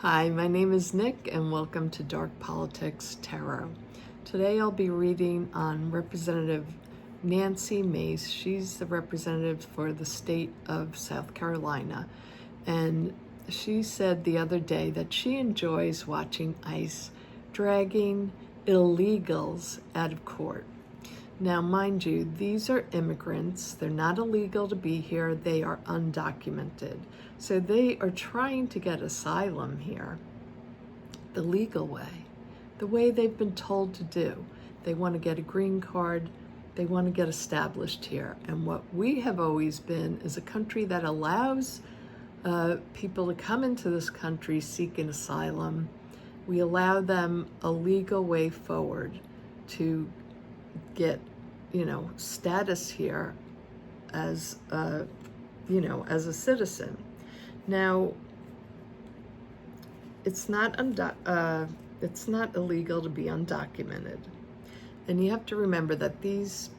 Hi, my name is Nick and welcome to Dark Politics Tarot. Today I'll be reading on Representative Nancy Mace. She's the representative for the state of South Carolina, and she said the other day that she enjoys watching ICE dragging illegals out of court. Now, mind you, these are immigrants. They're not illegal to be here. They are undocumented. So they are trying to get asylum here the legal way, the way they've been told to do. They want to get a green card. They want to get established here. And what we have always been is a country that allows people to come into this country seeking asylum. We allow them a legal way forward to get, status here as as a citizen. Now, it's not illegal to be undocumented, and you have to remember that these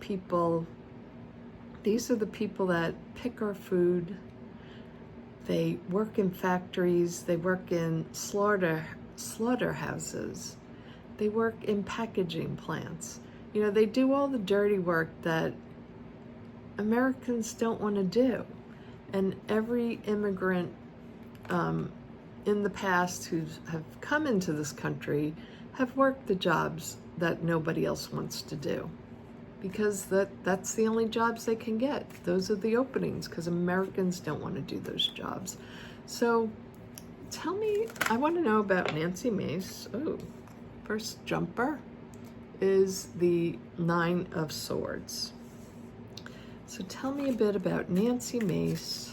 are the people that pick our food. They work in factories. They work in slaughterhouses. They work in packaging plants. They do all the dirty work that Americans don't want to do. And every immigrant in the past who have come into this country have worked the jobs that nobody else wants to do, because that's the only jobs they can get. Those are the openings, because Americans don't want to do those jobs. So tell me, I want to know about Nancy Mace. Oh, first jumper is the Nine of Swords. So tell me a bit about Nancy Mace.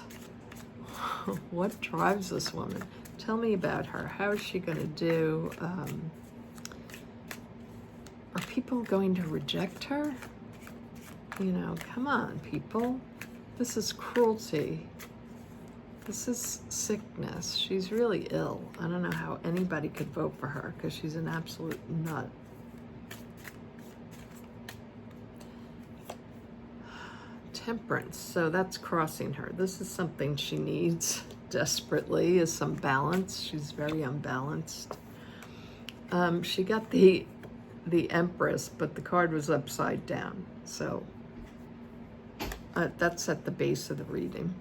What drives this woman? Tell me about her. How is she going to do? Are people going to reject her? Come on, people. This is cruelty. This is sickness. She's really ill. I don't know how anybody could vote for her, because she's an absolute nut. Temperance, so that's crossing her. This is something she needs desperately, is some balance. She's very unbalanced. She got the Empress, but the card was upside down. So that's at the base of the reading.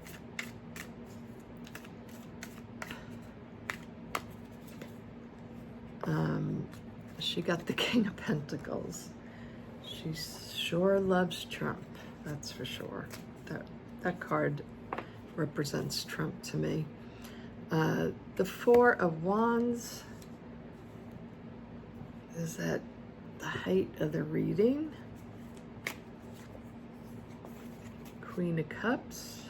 She got the King of Pentacles. She sure loves Trump. That's for sure. That card represents Trump to me. The Four of Wands, is at the height of the reading. Queen of Cups.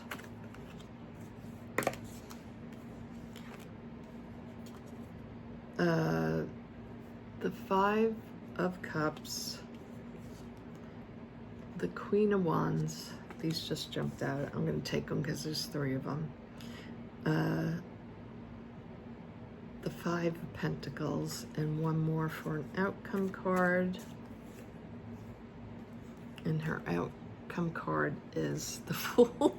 The Five of Cups. The Queen of Wands. These just jumped out. I'm going to take them because there's three of them. The Five of Pentacles, and one more for an outcome card. And her outcome card is the Fool.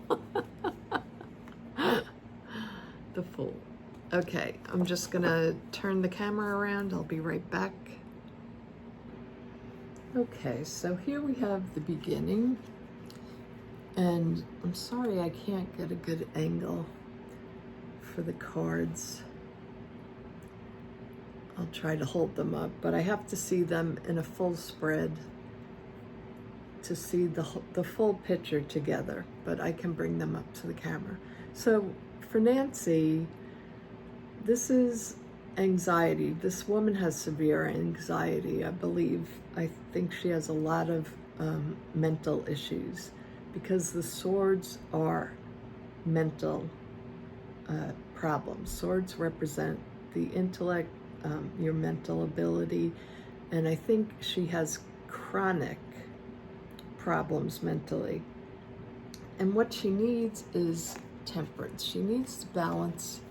The Fool. Okay, I'm just going to turn the camera around. I'll be right back. Okay, so here we have the beginning, and I'm sorry I can't get a good angle for the cards. I'll try to hold them up, but I have to see them in a full spread to see the full picture together, but I can bring them up to the camera. So for Nancy, this is anxiety. This woman has severe anxiety, I believe. I think she has a lot of mental issues, because the swords are mental problems. Swords represent the intellect, your mental ability, and I think she has chronic problems mentally. And what she needs is temperance. She needs to balance.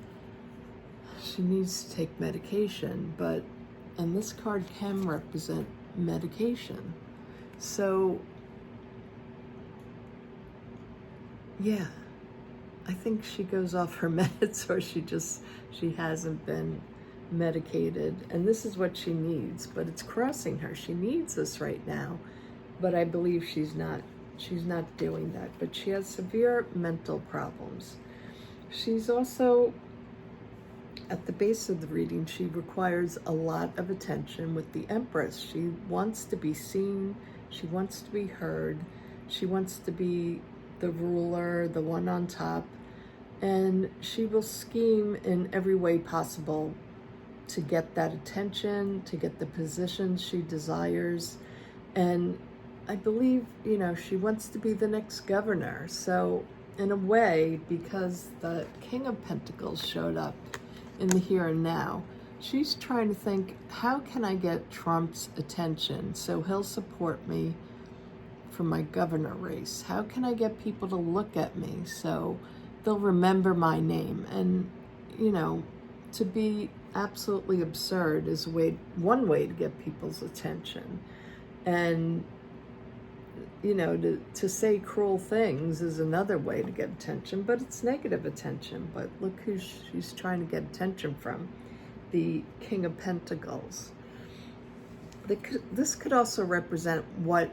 She needs to take medication, and this card can represent medication. So, I think she goes off her meds, or she hasn't been medicated, and this is what she needs, but it's crossing her. She needs this right now, but I believe she's not doing that. But she has severe mental problems. She's also, at the base of the reading, she requires a lot of attention with the Empress. She wants to be seen, she wants to be heard, she wants to be the ruler, the one on top, and she will scheme in every way possible to get that attention, to get the position she desires. And I believe, she wants to be the next governor. So in a way, because the King of Pentacles showed up in the here and now, she's trying to think, how can I get Trump's attention so he'll support me for my governor race? How can I get people to look at me so they'll remember my name? And, to be absolutely absurd is one way to get people's attention. And, to say cruel things is another way to get attention, but it's negative attention. But look who she's trying to get attention from, the King of Pentacles. This could also represent what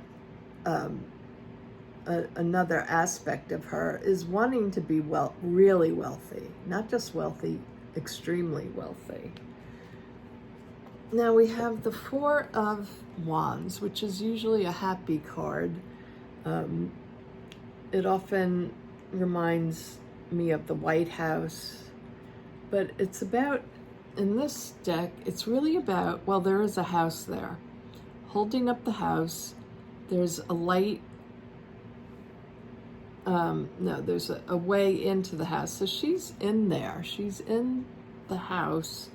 another aspect of her is wanting to be really wealthy, not just wealthy, extremely wealthy. Now we have the Four of Wands, which is usually a happy card. It often reminds me of the White House, but it's about, in this deck, it's really about, well, there is a house there. Holding up the house, there's a light, there's a way into the house. So she's in there, she's in the house,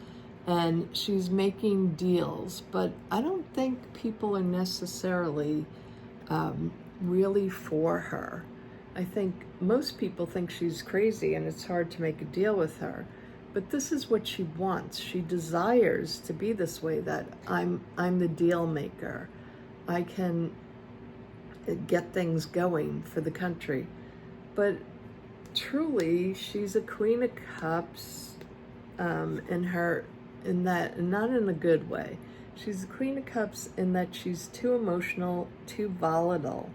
and she's making deals, but I don't think people are necessarily really for her. I think most people think she's crazy and it's hard to make a deal with her, but this is what she wants. She desires to be this way, that I'm the deal maker. I can get things going for the country. But truly, she's a Queen of Cups in that, and not in a good way. She's the Queen of Cups in that she's too emotional, too volatile.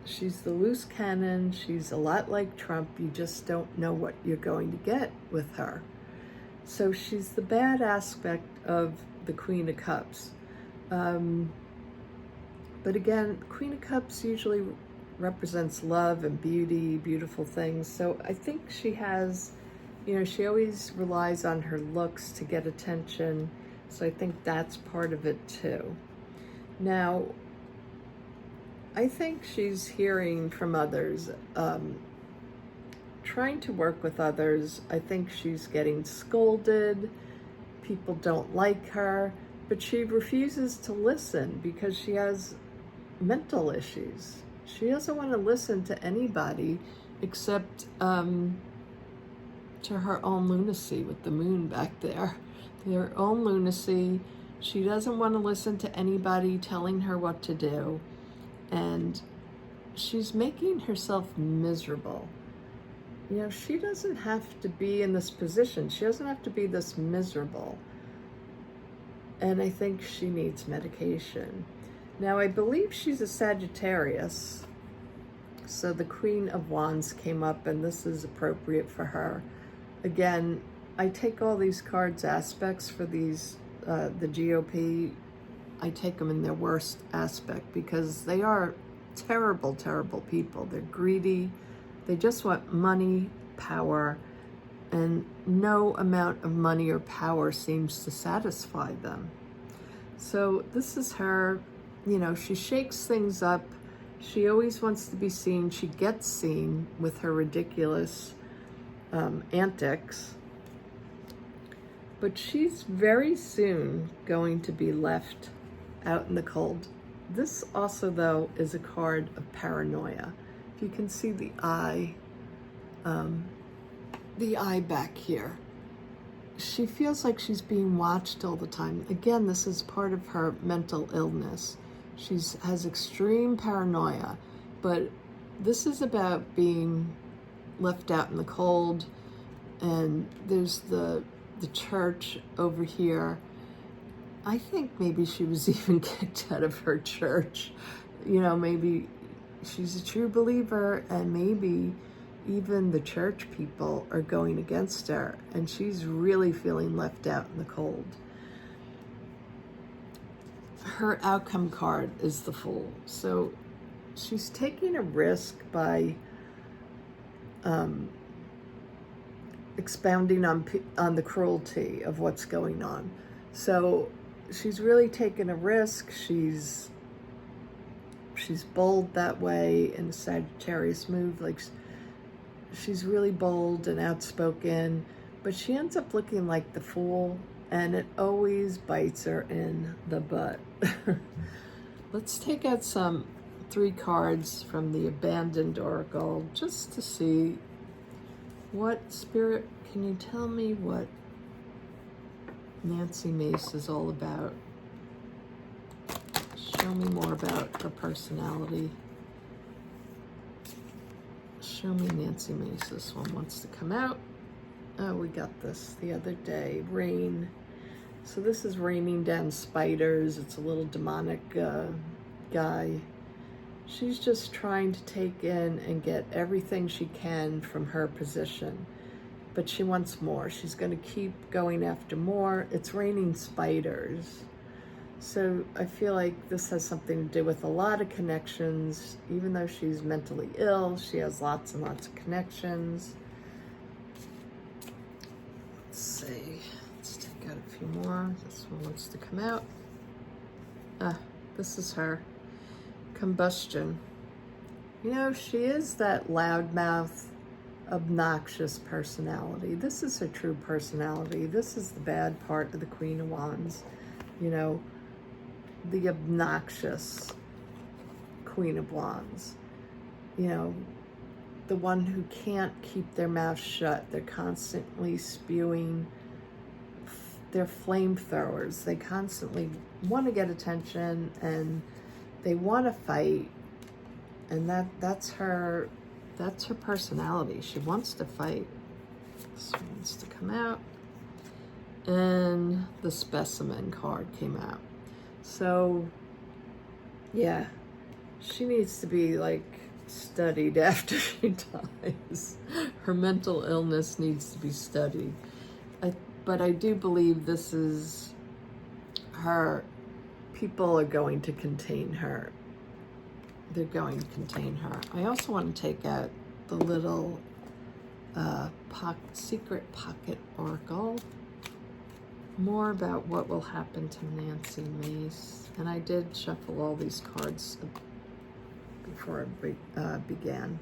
She's the loose cannon. She's a lot like Trump. You just don't know what you're going to get with her. So she's the bad aspect of the Queen of Cups. But again, Queen of Cups usually represents love and beauty, beautiful things. So I think she has, she always relies on her looks to get attention. So I think that's part of it too. Now, I think she's hearing from others, trying to work with others. I think she's getting scolded. People don't like her, but she refuses to listen because she has mental issues. She doesn't want to listen to anybody except to her own lunacy with the moon back there. Their own lunacy. She doesn't want to listen to anybody telling her what to do. And she's making herself miserable. She doesn't have to be in this position. She doesn't have to be this miserable. And I think she needs medication. Now, I believe she's a Sagittarius. So the Queen of Wands came up, and this is appropriate for her. Again, I take all these cards aspects for these, the GOP, I take them in their worst aspect because they are terrible, terrible people. They're greedy. They just want money, power, and no amount of money or power seems to satisfy them. So this is her, she shakes things up. She always wants to be seen. She gets seen with her ridiculous antics. But she's very soon going to be left out in the cold. This also, though, is a card of paranoia. If you can see the eye back here. She feels like she's being watched all the time. Again, this is part of her mental illness. She has extreme paranoia, but this is about being left out in the cold. And there's the the church over here. I think maybe she was even kicked out of her church. You know, maybe she's a true believer, and maybe even the church people are going against her, and she's really feeling left out in the cold. Her outcome card is the Fool. So she's taking a risk by expounding on the cruelty of what's going on. So she's really taken a risk. She's bold that way in a Sagittarius move. Like, she's really bold and outspoken, but she ends up looking like the Fool, and it always bites her in the butt. Let's take out some 3 cards from the Abandoned Oracle just to see what, Spirit, can you tell me what Nancy Mace is all about? Show me more about her personality. Show me Nancy Mace. This one wants to come out. Oh, we got this the other day. Rain. So this is raining down spiders. It's a little demonic guy. She's just trying to take in and get everything she can from her position. But she wants more. She's going to keep going after more. It's raining spiders. So I feel like this has something to do with a lot of connections. Even though she's mentally ill, she has lots and lots of connections. Let's see. Let's take out a few more. This one wants to come out. This is her. Combustion. You know, she is that loudmouth, obnoxious personality. This is her true personality. This is the bad part of the Queen of Wands. You know, the obnoxious Queen of Wands. You know, the one who can't keep their mouth shut. They're constantly spewing. They're flamethrowers. They constantly want to get attention, and they want to fight. And that's her personality. She wants to fight. This wants to come out. And the Specimen card came out. So, yeah, she needs to be, like, studied after she dies. Her mental illness needs to be studied. But I do believe this is her. People are going to contain her. They're going to contain her. I also want to take out the little secret pocket oracle. More about what will happen to Nancy Mace. And I did shuffle all these cards before I began.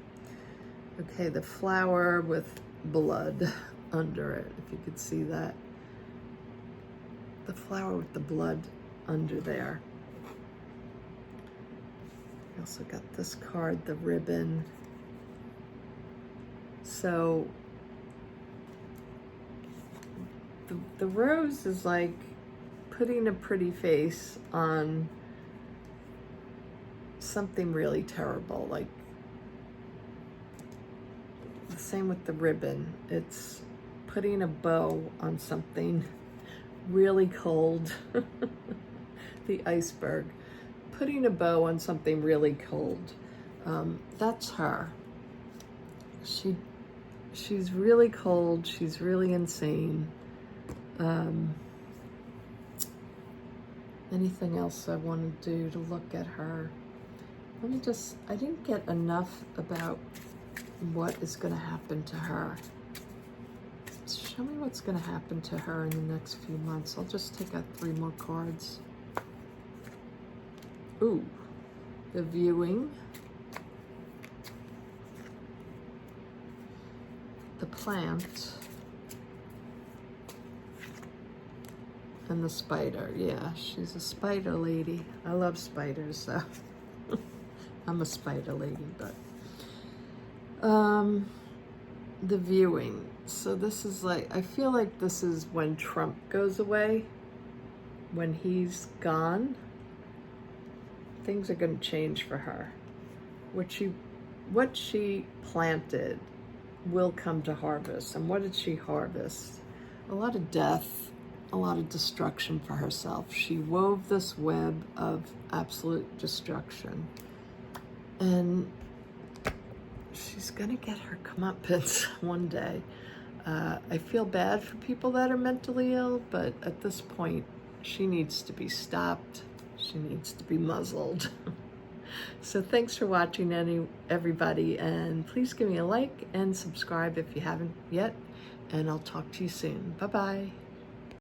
Okay, the flower with blood under it, if you could see that. The flower with the blood under there. I also got this card, the ribbon. So the rose is like putting a pretty face on something really terrible. Like, the same with the ribbon. It's putting a bow on something really cold. The iceberg. Putting a bow on something really cold. That's her. She's really cold. She's really insane. Anything else I want to do to look at her? I didn't get enough about what is going to happen to her. Show me what's going to happen to her in the next few months. I'll just take out 3 more cards. Ooh, the viewing. The plant. And the spider. Yeah, she's a spider lady. I love spiders, so I'm a spider lady, but the viewing. So this is like, I feel like this is when Trump goes away. When he's gone, things are going to change for her. What she planted will come to harvest. And what did she harvest? a lot of death, a lot of destruction for herself. She wove this web of absolute destruction. And she's gonna get her comeuppance one day. I feel bad for people that are mentally ill, but at this point, she needs to be stopped. She needs to be muzzled. So thanks for watching, everybody, and please give me a like and subscribe if you haven't yet, and I'll talk to you soon. Bye-bye.